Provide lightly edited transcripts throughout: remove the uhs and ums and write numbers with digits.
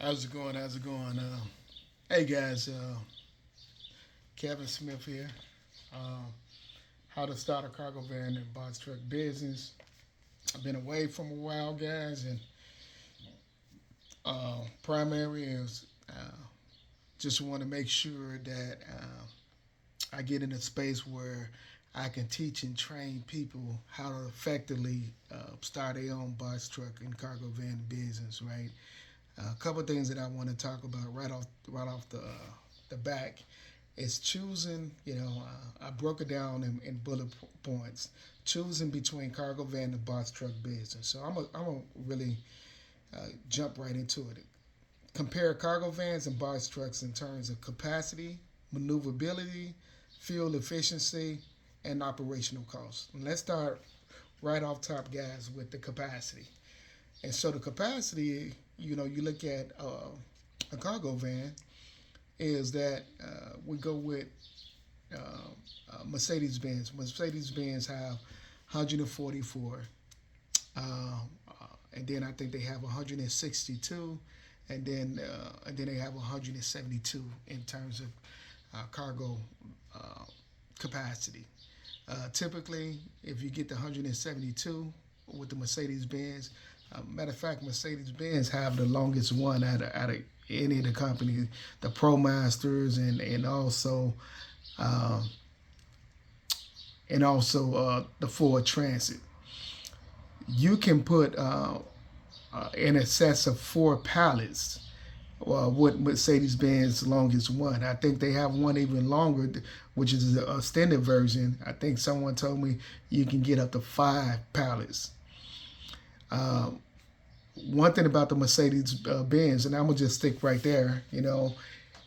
How's it going? How's it going? Hey guys, Kevin Smith here. Uh, how to start a cargo van and box truck business. I've been away from a while, guys, and primary is just want to make sure that I get in a space where I can teach and train people how to effectively start their own box truck and cargo van business. Right. A couple of things that I want to talk about right off the back is choosing. I broke it down in bullet points. Choosing between cargo van and box truck business. So I'm gonna really jump right into it. Compare cargo vans and box trucks in terms of capacity, maneuverability, fuel efficiency, and operational costs. And let's start right off top, guys, with the capacity. And so the capacity, you look at a cargo van, is that we go with Mercedes Benz. Mercedes Benz have 144, and then I think they have 162, and then they have 172 in terms of cargo uh, capacity. Typically, if you get the 172 with the Mercedes Benz, matter of fact, Mercedes Benz have the longest one out of any of the companies, the Pro Masters uh, and also the Ford Transit. You can put in excess of 4 pallets with Mercedes Benz longest one. I think they have one even longer, which is the extended version. I think someone told me you can get up to 5 pallets. Um, One thing about the Mercedes Benz, and I'm gonna just stick right there,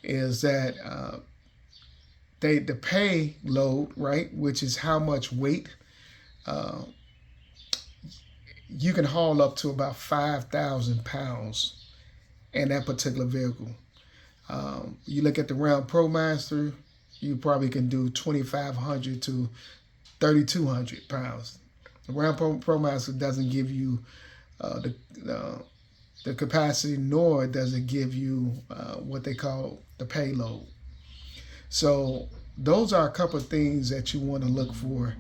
is that the payload, right, which is how much weight uh, you can haul up to about 5,000 pounds in that particular vehicle. You look at the Round ProMaster, you probably can do 2,500 to 3,200 pounds. The Round ProMaster doesn't give you uh, the uh, the capacity, nor does it give you what they call the payload. So those are a couple of things that you want to look for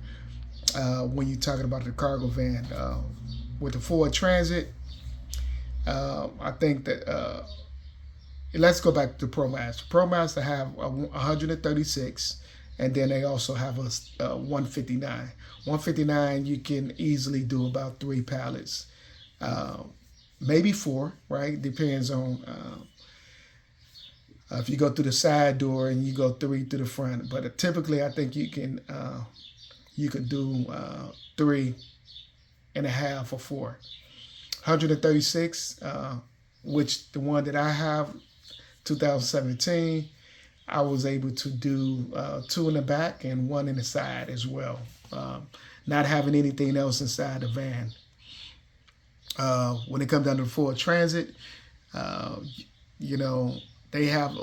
when you're talking about the cargo van. With the Ford Transit, I think that let's go back to ProMaster. ProMaster have a 136, and then they also have a 159. 159, you can easily do about 3 pallets, uh, maybe 4, right? Depends on if you go through the side door and you go 3 through the front. But typically, I think you can do 3.5 or 4. 136, which the one that I have, 2017, I was able to do 2 in the back and 1 in the side as well, not having anything else inside the van. When it comes down to the Ford Transit, uh, you know they have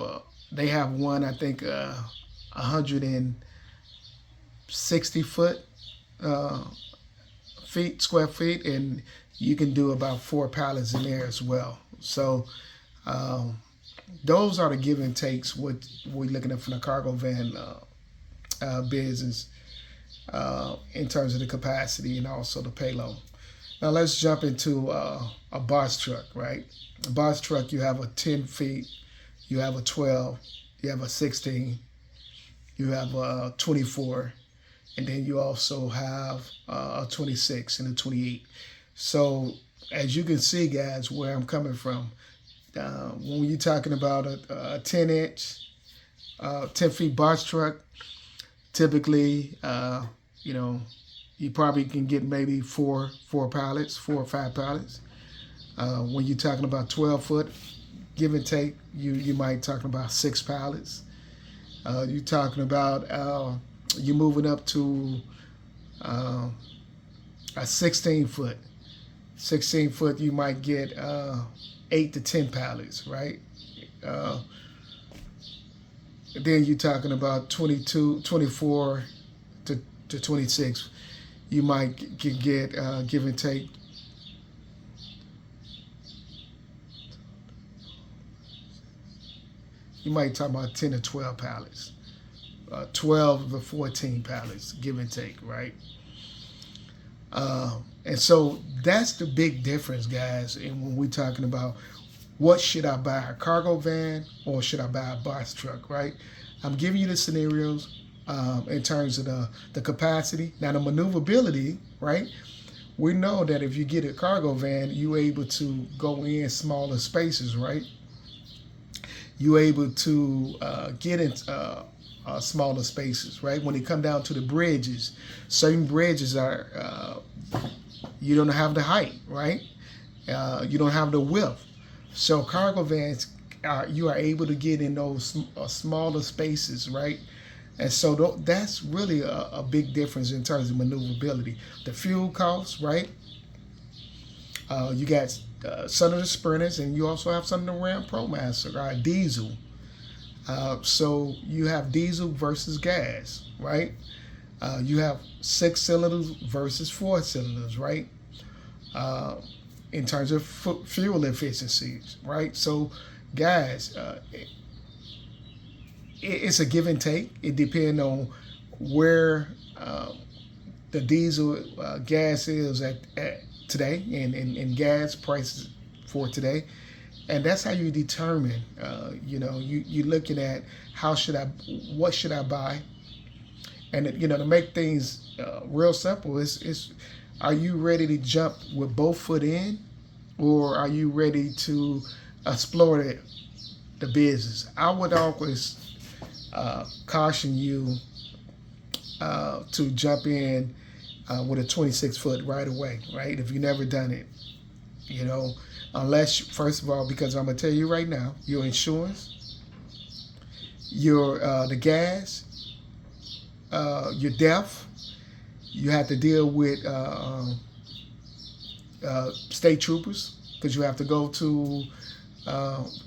they have one, I think, 160 uh, square feet, and you can do about 4 pallets in there as well. So um, those are the give and takes. What we're looking at from the cargo van business in terms of the capacity and also the payload. Now let's jump into a box truck, right? A box truck, you have a 10 feet, you have a 12, you have a 16, you have a 24, and then you also have a 26 and a 28. So as you can see, guys, where I'm coming from, when you're talking about a 10-inch, 10 feet box truck, typically, you know, you probably can get maybe four pallets, 4 or 5 pallets. When you're talking about 12 foot, give and take, you might talking about 6 pallets. You're talking about you're moving up to uh, a 16 foot. 16 foot, you might get 8 to 10 pallets, right? Uh, then you're talking about 22, 24 to 26. You might can get give and take you might talk about 10 to 12 pallets, 12 to 14 pallets, give and take, right? And so that's the big difference, guys. And when we're talking about what should I buy, a cargo van or should I buy a box truck, right? I'm giving you the scenarios in terms of the capacity. Now the maneuverability, right? We know that if you get a cargo van, you're able to go in smaller spaces, right? You're able to get in smaller spaces, right? When it come down to the bridges, certain bridges are, you don't have the height, right? You don't have the width. So cargo vans, you are able to get in those smaller spaces, right? And so that's really a big difference in terms of maneuverability. The fuel costs, right? You got some of the Sprinters, and you also have some of the Ram ProMaster, diesel. So you have diesel versus gas, right? You have 6 cylinders versus 4 cylinders, right? In terms of fuel efficiencies, right? So, guys, it's a give and take. It depends on where the diesel gas is at today and gas prices for today. And that's how you determine, you're looking at what should I buy? And, to make things real simple, is are you ready to jump with both foot in, or are you ready to explore the business? I would always caution you to jump in with a 26-foot right away, right? If you've never done it, unless, first of all, because I'm gonna tell you right now, your insurance, your the gas, your death, you have to deal with state troopers, because you have to go to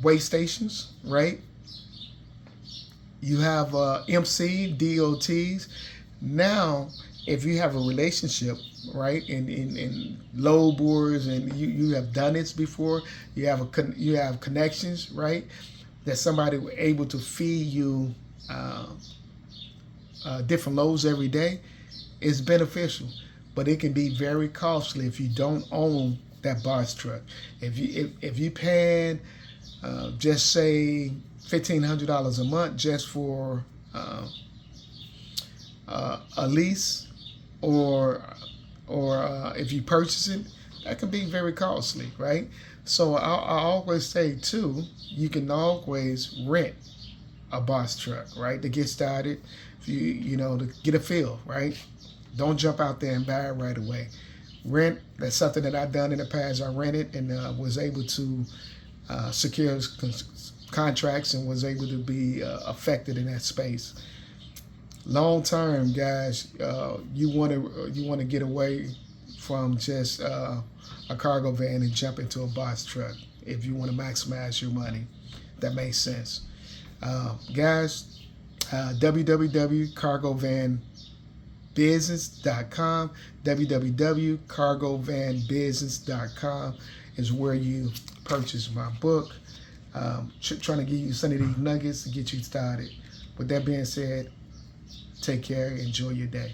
weigh stations, right? You have MC, DOTs. Now, if you have a relationship, right, in load boards, and you have done this before, you have connections, right, that somebody was able to feed you different loads every day, it's beneficial. But it can be very costly if you don't own that box truck. If you paying just say $1,500 a month just for a lease, or if you purchase it, that can be very costly, right? So I always say too, you can always rent a box truck, right, to get started. To get a feel, right? Don't jump out there and buy it right away. Rent, that's something that I've done in the past. I rented and was able to secure contracts and was able to be affected in that space. Long term, guys, you want to get away from just a cargo van and jump into a box truck if you want to maximize your money. That makes sense, guys. www.cargovanbusiness.com. www.cargovanbusiness.com is where you purchase my book. Trying to give you some of these nuggets to get you started. With that being said, take care. Enjoy your day.